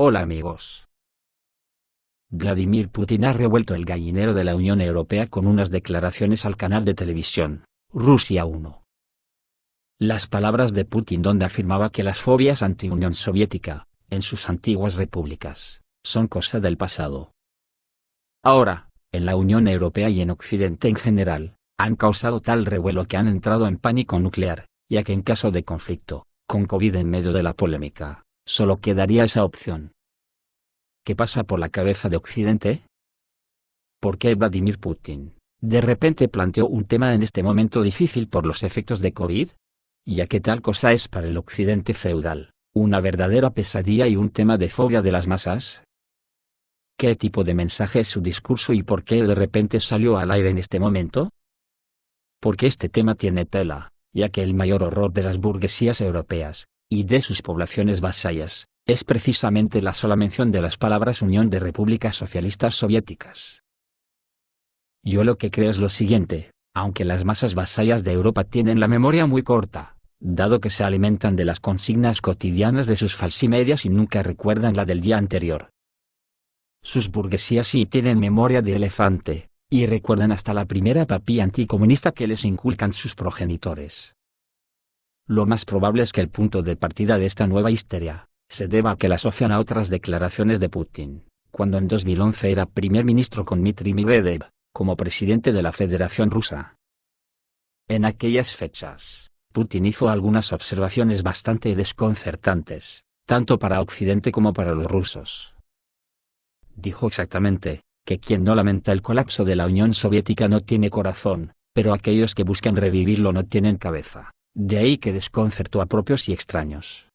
Hola amigos. Vladimir Putin ha revuelto el gallinero de la Unión Europea con unas declaraciones al canal de televisión, Rusia 1. Las palabras de Putin donde afirmaba que las fobias anti-Unión Soviética, en sus antiguas repúblicas, son cosa del pasado. Ahora, en la Unión Europea y en Occidente en general, han causado tal revuelo que han entrado en pánico nuclear, ya que en caso de conflicto, con COVID en medio de la polémica, solo quedaría esa opción. ¿Qué pasa por la cabeza de Occidente? ¿Por qué Vladimir Putin, de repente planteó un tema en este momento difícil por los efectos de COVID? Ya que tal cosa es para el Occidente feudal, una verdadera pesadilla y un tema de fobia de las masas. ¿Qué tipo de mensaje es su discurso y por qué de repente salió al aire en este momento? Porque este tema tiene tela, ya que el mayor horror de las burguesías europeas, y de sus poblaciones vasallas, es precisamente la sola mención de las palabras Unión de Repúblicas Socialistas Soviéticas. Yo lo que creo es lo siguiente, aunque las masas vasallas de Europa tienen la memoria muy corta, dado que se alimentan de las consignas cotidianas de sus falsimedias y nunca recuerdan la del día anterior. Sus burguesías sí tienen memoria de elefante, y recuerdan hasta la primera papilla anticomunista que les inculcan sus progenitores. Lo más probable es que el punto de partida de esta nueva histeria se deba a que la asocian a otras declaraciones de Putin, cuando en 2011 era primer ministro con Dmitry Medvedev, como presidente de la Federación Rusa. En aquellas fechas, Putin hizo algunas observaciones bastante desconcertantes, tanto para Occidente como para los rusos. Dijo exactamente, que quien no lamenta el colapso de la Unión Soviética no tiene corazón, pero aquellos que buscan revivirlo no tienen cabeza, de ahí que desconcertó a propios y extraños.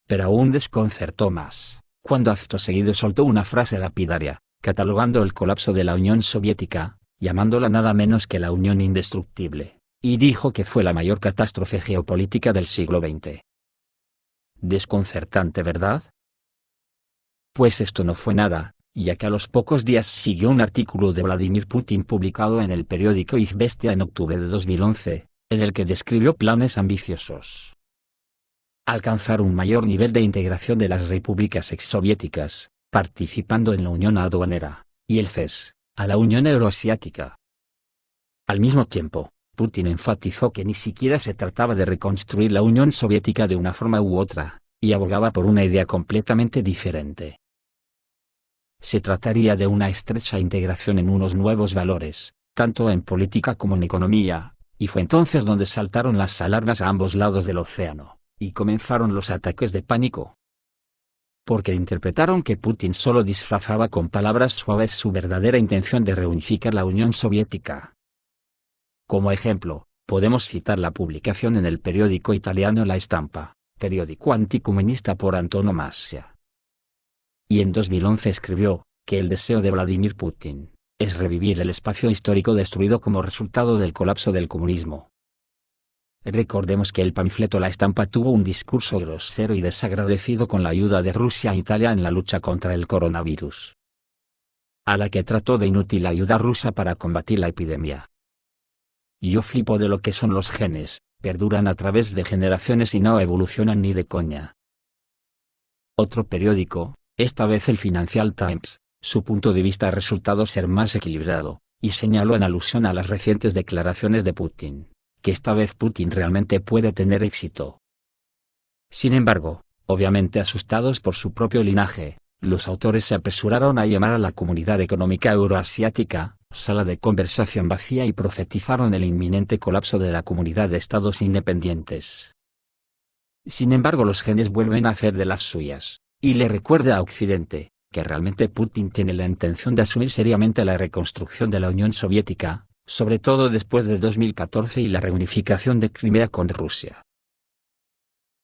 Pero aún desconcertó más, cuando acto seguido soltó una frase lapidaria, catalogando el colapso de la Unión Soviética, llamándola nada menos que la Unión Indestructible, y dijo que fue la mayor catástrofe geopolítica del siglo XX. Desconcertante, ¿verdad? Pues esto no fue nada, ya que a los pocos días siguió un artículo de Vladimir Putin publicado en el periódico Izvestia en octubre de 2011, en el que describió planes ambiciosos. Alcanzar un mayor nivel de integración de las repúblicas exsoviéticas, participando en la Unión Aduanera, y el CES, a la Unión Euroasiática. Al mismo tiempo, Putin enfatizó que ni siquiera se trataba de reconstruir la Unión Soviética de una forma u otra, y abogaba por una idea completamente diferente. Se trataría de una estrecha integración en unos nuevos valores, tanto en política como en economía, y fue entonces donde saltaron las alarmas a ambos lados del océano, y comenzaron los ataques de pánico. Porque interpretaron que Putin solo disfrazaba con palabras suaves su verdadera intención de reunificar la Unión Soviética. Como ejemplo, podemos citar la publicación en el periódico italiano La Stampa, periódico anticomunista por antonomasia. Y en 2011 escribió, que el deseo de Vladimir Putin es revivir el espacio histórico destruido como resultado del colapso del comunismo. Recordemos que el panfleto La Stampa tuvo un discurso grosero y desagradecido con la ayuda de Rusia e Italia en la lucha contra el coronavirus, a la que trató de inútil ayuda rusa para combatir la epidemia. Yo flipo de lo que son los genes, perduran a través de generaciones y no evolucionan ni de coña. Otro periódico, esta vez el Financial Times, su punto de vista ha resultado ser más equilibrado, y señaló en alusión a las recientes declaraciones de Putin, que esta vez Putin realmente puede tener éxito. Sin embargo, obviamente asustados por su propio linaje, los autores se apresuraron a llamar a la Comunidad Económica Euroasiática, sala de conversación vacía y profetizaron el inminente colapso de la comunidad de estados independientes. Sin embargo, los genes vuelven a hacer de las suyas, y le recuerda a Occidente, que realmente Putin tiene la intención de asumir seriamente la reconstrucción de la Unión Soviética, sobre todo después de 2014 y la reunificación de Crimea con Rusia.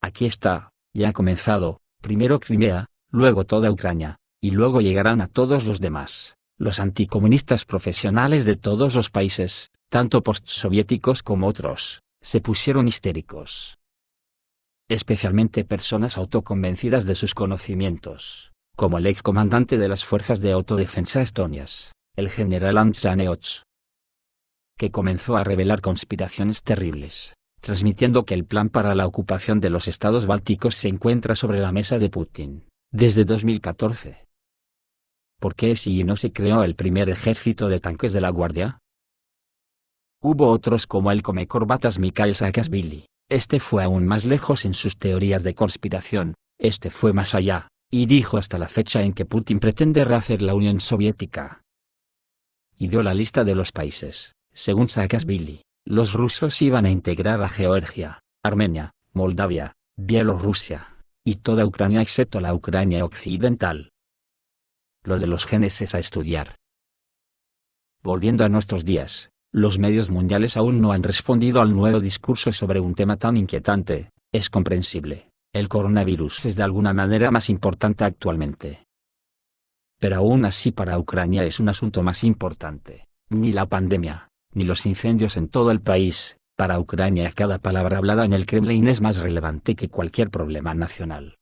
Aquí está, ya ha comenzado, primero Crimea, luego toda Ucrania, y luego llegarán a todos los demás, los anticomunistas profesionales de todos los países, tanto postsoviéticos como otros, se pusieron histéricos. Especialmente personas autoconvencidas de sus conocimientos, como el excomandante de las fuerzas de autodefensa estonias, el general Ants Laaneots, que comenzó a revelar conspiraciones terribles, transmitiendo que el plan para la ocupación de los estados bálticos se encuentra sobre la mesa de Putin, desde 2014. ¿Por qué si no se creó el primer ejército de tanques de la Guardia? Hubo otros como el comecorbatas Mikhail Saakashvili. Este fue aún más lejos en sus teorías de conspiración, este fue más allá, y dijo hasta la fecha en que Putin pretende rehacer la Unión Soviética. Y dio la lista de los países. Según Saakashvili, los rusos iban a integrar a Georgia, Armenia, Moldavia, Bielorrusia, y toda Ucrania excepto la Ucrania occidental. Lo de los genes es a estudiar. Volviendo a nuestros días, los medios mundiales aún no han respondido al nuevo discurso sobre un tema tan inquietante. Es comprensible, el coronavirus es de alguna manera más importante actualmente. Pero aún así para Ucrania es un asunto más importante. Ni la pandemia, ni los incendios en todo el país, para Ucrania cada palabra hablada en el Kremlin es más relevante que cualquier problema nacional.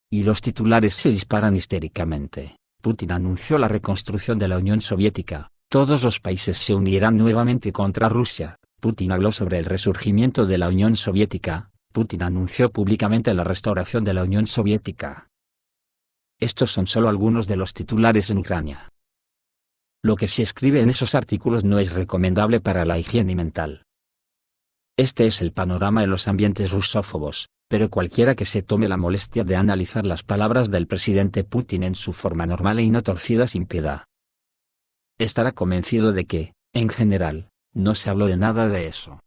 Y los titulares se disparan histéricamente. Putin anunció la reconstrucción de la Unión Soviética, todos los países se unirán nuevamente contra Rusia. Putin habló sobre el resurgimiento de la Unión Soviética, Putin anunció públicamente la restauración de la Unión Soviética. Estos son solo algunos de los titulares en Ucrania. Lo que se escribe en esos artículos no es recomendable para la higiene mental. Este es el panorama en los ambientes rusófobos, pero cualquiera que se tome la molestia de analizar las palabras del presidente Putin en su forma normal y no torcida sin piedad, estará convencido de que, en general, no se habló de nada de eso.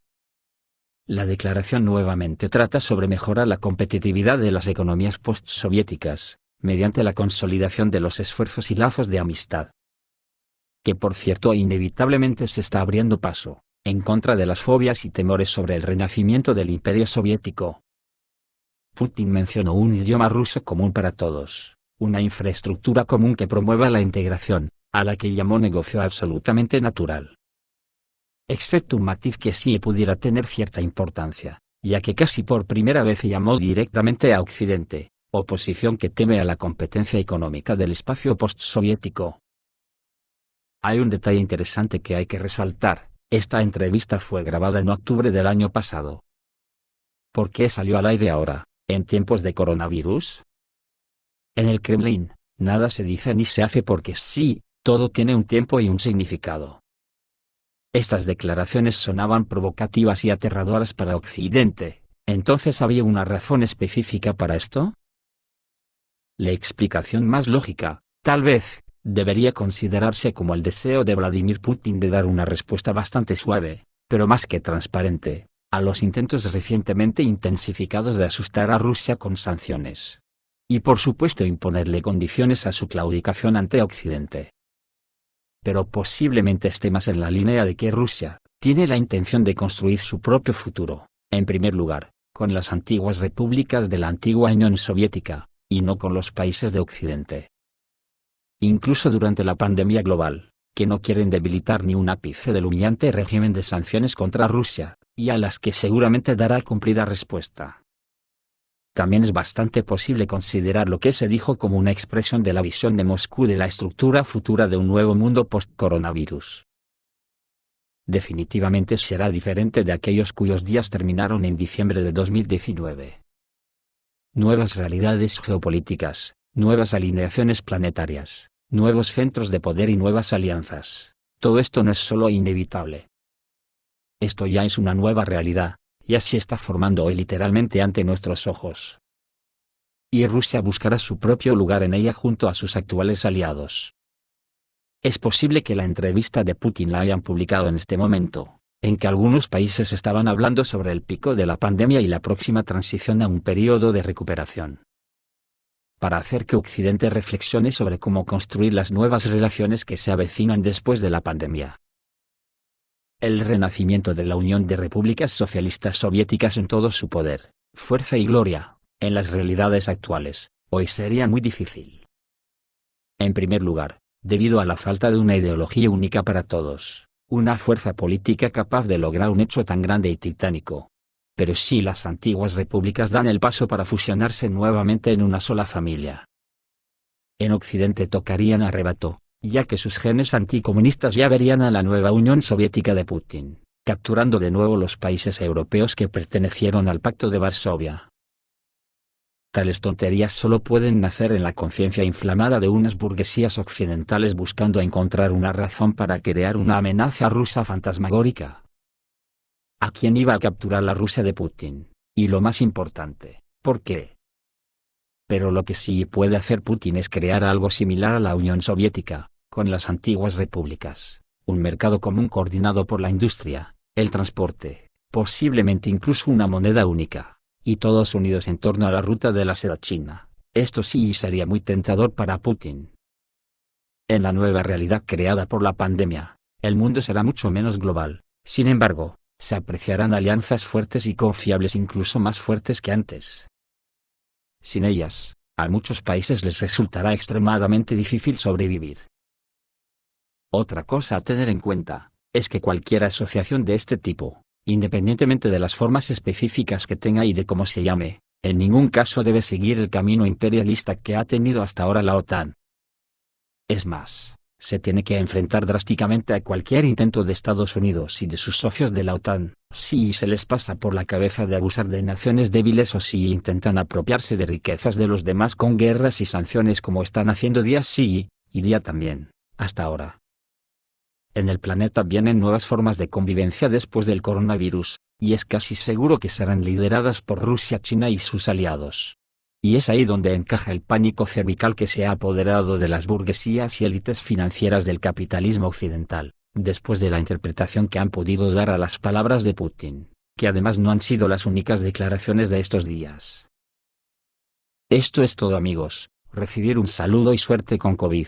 La declaración nuevamente trata sobre mejorar la competitividad de las economías postsoviéticas, mediante la consolidación de los esfuerzos y lazos de amistad. Que por cierto inevitablemente se está abriendo paso, en contra de las fobias y temores sobre el renacimiento del Imperio Soviético. Putin mencionó un idioma ruso común para todos, una infraestructura común que promueva la integración, a la que llamó negocio absolutamente natural. Excepto un matiz que sí pudiera tener cierta importancia, ya que casi por primera vez llamó directamente a Occidente, oposición que teme a la competencia económica del espacio postsoviético. Hay un detalle interesante que hay que resaltar, esta entrevista fue grabada en octubre del año pasado. ¿Por qué salió al aire ahora, en tiempos de coronavirus? En el Kremlin, nada se dice ni se hace porque sí, todo tiene un tiempo y un significado. Estas declaraciones sonaban provocativas y aterradoras para Occidente, ¿entonces había una razón específica para esto? La explicación más lógica, tal vez, debería considerarse como el deseo de Vladimir Putin de dar una respuesta bastante suave, pero más que transparente, a los intentos recientemente intensificados de asustar a Rusia con sanciones. Y por supuesto imponerle condiciones a su claudicación ante Occidente. Pero posiblemente esté más en la línea de que Rusia tiene la intención de construir su propio futuro, en primer lugar, con las antiguas repúblicas de la antigua Unión Soviética, y no con los países de Occidente. Incluso durante la pandemia global, que no quieren debilitar ni un ápice del humillante régimen de sanciones contra Rusia, y a las que seguramente dará cumplida respuesta. También es bastante posible considerar lo que se dijo como una expresión de la visión de Moscú de la estructura futura de un nuevo mundo post-coronavirus. Definitivamente será diferente de aquellos cuyos días terminaron en diciembre de 2019. Nuevas realidades geopolíticas, nuevas alineaciones planetarias, nuevos centros de poder y nuevas alianzas. Todo esto no es solo inevitable. Esto ya es una nueva realidad. Ya se está formando hoy literalmente ante nuestros ojos. Y Rusia buscará su propio lugar en ella junto a sus actuales aliados. Es posible que la entrevista de Putin la hayan publicado en este momento, en que algunos países estaban hablando sobre el pico de la pandemia y la próxima transición a un periodo de recuperación. Para hacer que Occidente reflexione sobre cómo construir las nuevas relaciones que se avecinan después de la pandemia. El renacimiento de la Unión de Repúblicas Socialistas Soviéticas en todo su poder, fuerza y gloria, en las realidades actuales, hoy sería muy difícil. En primer lugar, debido a la falta de una ideología única para todos, una fuerza política capaz de lograr un hecho tan grande y titánico. Pero sí las antiguas repúblicas dan el paso para fusionarse nuevamente en una sola familia. En Occidente tocarían a rebato, ya que sus genes anticomunistas ya verían a la nueva Unión Soviética de Putin, capturando de nuevo los países europeos que pertenecieron al Pacto de Varsovia. Tales tonterías solo pueden nacer en la conciencia inflamada de unas burguesías occidentales buscando encontrar una razón para crear una amenaza rusa fantasmagórica. ¿A quién iba a capturar la Rusia de Putin? Y lo más importante, ¿por qué? Pero lo que sí puede hacer Putin es crear algo similar a la Unión Soviética, con las antiguas repúblicas, un mercado común coordinado por la industria, el transporte, posiblemente incluso una moneda única, y todos unidos en torno a la ruta de la seda china. Esto sí sería muy tentador para Putin. En la nueva realidad creada por la pandemia, el mundo será mucho menos global. Sin embargo, se apreciarán alianzas fuertes y confiables, incluso más fuertes que antes. Sin ellas, a muchos países les resultará extremadamente difícil sobrevivir. Otra cosa a tener en cuenta, es que cualquier asociación de este tipo, independientemente de las formas específicas que tenga y de cómo se llame, en ningún caso debe seguir el camino imperialista que ha tenido hasta ahora la OTAN. Es más, se tiene que enfrentar drásticamente a cualquier intento de Estados Unidos y de sus socios de la OTAN, si se les pasa por la cabeza de abusar de naciones débiles o si intentan apropiarse de riquezas de los demás con guerras y sanciones como están haciendo día sí y día también, hasta ahora. En el planeta vienen nuevas formas de convivencia después del coronavirus, y es casi seguro que serán lideradas por Rusia, China y sus aliados. Y es ahí donde encaja el pánico cervical que se ha apoderado de las burguesías y élites financieras del capitalismo occidental, después de la interpretación que han podido dar a las palabras de Putin, que además no han sido las únicas declaraciones de estos días. Esto es todo, amigos, recibir un saludo y suerte con COVID.